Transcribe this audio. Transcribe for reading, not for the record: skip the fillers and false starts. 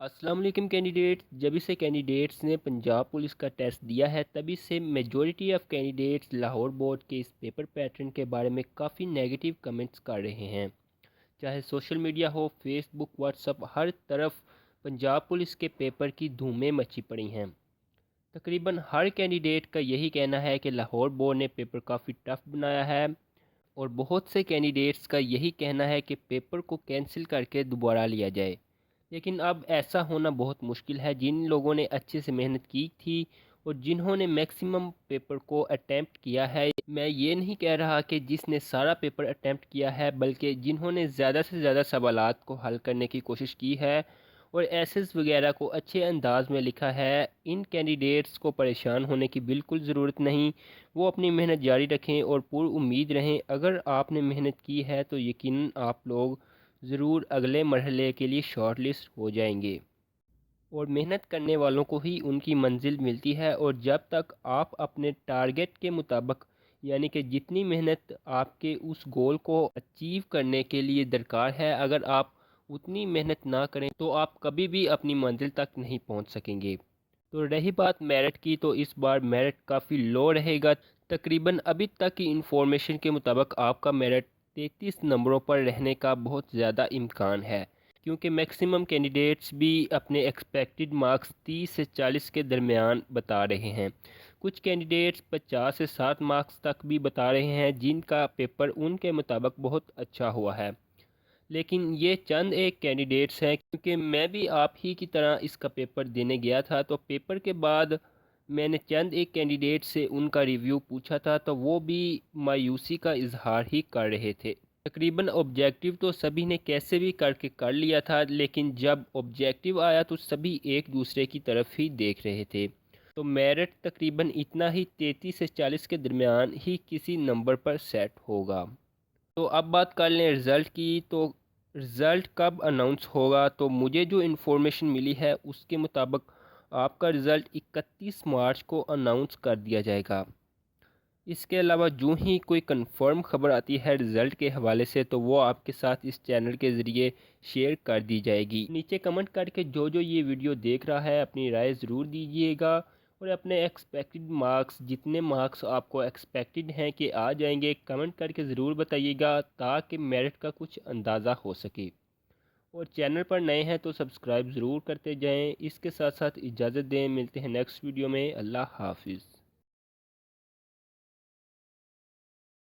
السلام علیکم کینڈیڈیٹس، جب سے کینڈیڈیٹس نے پنجاب پولیس کا ٹیسٹ دیا ہے تبھی سے majority of candidates Lahore board کے اس پیپر پیٹرن کے بارے میں کافی نیگیٹو کمنٹس کر رہے ہیں۔ چاہے سوشل میڈیا ہو، فیس بک، واٹس ایپ، ہر طرف پنجاب پولیس کے پیپر کی دھومیں مچی پڑی ہیں۔ تقریباً ہر کینڈیڈیٹ کا یہی کہنا ہے کہ لاہور بورڈ نے پیپر کافی ٹف بنایا ہے، اور بہت سے کینڈیڈیٹس کا یہی کہنا ہے کہ پیپر کو کینسل کر کے دوبارہ لیا جائے۔ لیکن اب ایسا ہونا بہت مشکل ہے۔ جن لوگوں نے اچھے سے محنت کی تھی اور جنہوں نے میکسیمم پیپر کو اٹیمپٹ کیا ہے، میں یہ نہیں کہہ رہا کہ جس نے سارا پیپر اٹیمپٹ کیا ہے، بلکہ جنہوں نے زیادہ سے زیادہ سوالات کو حل کرنے کی کوشش کی ہے اور ایسز وغیرہ کو اچھے انداز میں لکھا ہے، ان کینڈیڈیٹس کو پریشان ہونے کی بالکل ضرورت نہیں۔ وہ اپنی محنت جاری رکھیں اور پر امید رہیں۔ اگر آپ نے محنت کی ہے تو یقیناً آپ لوگ ضرور اگلے مرحلے کے لیے شارٹ لسٹ ہو جائیں گے، اور محنت کرنے والوں کو ہی ان کی منزل ملتی ہے۔ اور جب تک آپ اپنے ٹارگٹ کے مطابق، یعنی کہ جتنی محنت آپ کے اس گول کو اچیو کرنے کے لیے درکار ہے، اگر آپ اتنی محنت نہ کریں تو آپ کبھی بھی اپنی منزل تک نہیں پہنچ سکیں گے۔ تو رہی بات میرٹ کی، تو اس بار میرٹ کافی لو رہے گا۔ تقریباً ابھی تک کی انفارمیشن کے مطابق آپ کا میرٹ 33 نمبروں پر رہنے کا بہت زیادہ امکان ہے، کیونکہ میکسیمم کینڈیڈیٹس بھی اپنے ایکسپیکٹڈ مارکس 30 سے 40 کے درمیان بتا رہے ہیں۔ کچھ کینڈیڈیٹس 50 سے 60 مارکس تک بھی بتا رہے ہیں، جن کا پیپر ان کے مطابق بہت اچھا ہوا ہے۔ لیکن یہ چند ایک کینڈیڈیٹس ہیں، کیونکہ میں بھی آپ ہی کی طرح اس کا پیپر دینے گیا تھا، تو پیپر کے بعد میں نے چند ایک کینڈیڈیٹ سے ان کا ریویو پوچھا تھا، تو وہ بھی مایوسی کا اظہار ہی کر رہے تھے۔ تقریباً آبجیکٹیو تو سبھی نے کیسے بھی کر کے کر لیا تھا، لیکن جب آبجیکٹیو آیا تو سبھی ایک دوسرے کی طرف ہی دیکھ رہے تھے۔ تو میرٹ تقریباً اتنا ہی 33 سے 40 کے درمیان ہی کسی نمبر پر سیٹ ہوگا۔ تو اب بات کر لیں رزلٹ کی، تو رزلٹ کب اناؤنس ہوگا؟ تو مجھے جو انفارمیشن ملی ہے اس کے مطابق آپ کا رزلٹ 31 مارچ کو اناؤنس کر دیا جائے گا۔ اس کے علاوہ جو ہی کوئی کنفرم خبر آتی ہے رزلٹ کے حوالے سے، تو وہ آپ کے ساتھ اس چینل کے ذریعے شیئر کر دی جائے گی۔ نیچے کمنٹ کر کے جو یہ ویڈیو دیکھ رہا ہے اپنی رائے ضرور دیجیے گا، اور اپنے ایکسپیکٹڈ مارکس، جتنے مارکس آپ کو ایکسپیکٹڈ ہیں کہ آ جائیں گے، کمنٹ کر کے ضرور بتائیے گا، تاکہ میرٹ کا کچھ اندازہ ہو سکے۔ اور چینل پر نئے ہیں تو سبسکرائب ضرور کرتے جائیں۔ اس کے ساتھ ساتھ اجازت دیں، ملتے ہیں نیکسٹ ویڈیو میں۔ اللہ حافظ۔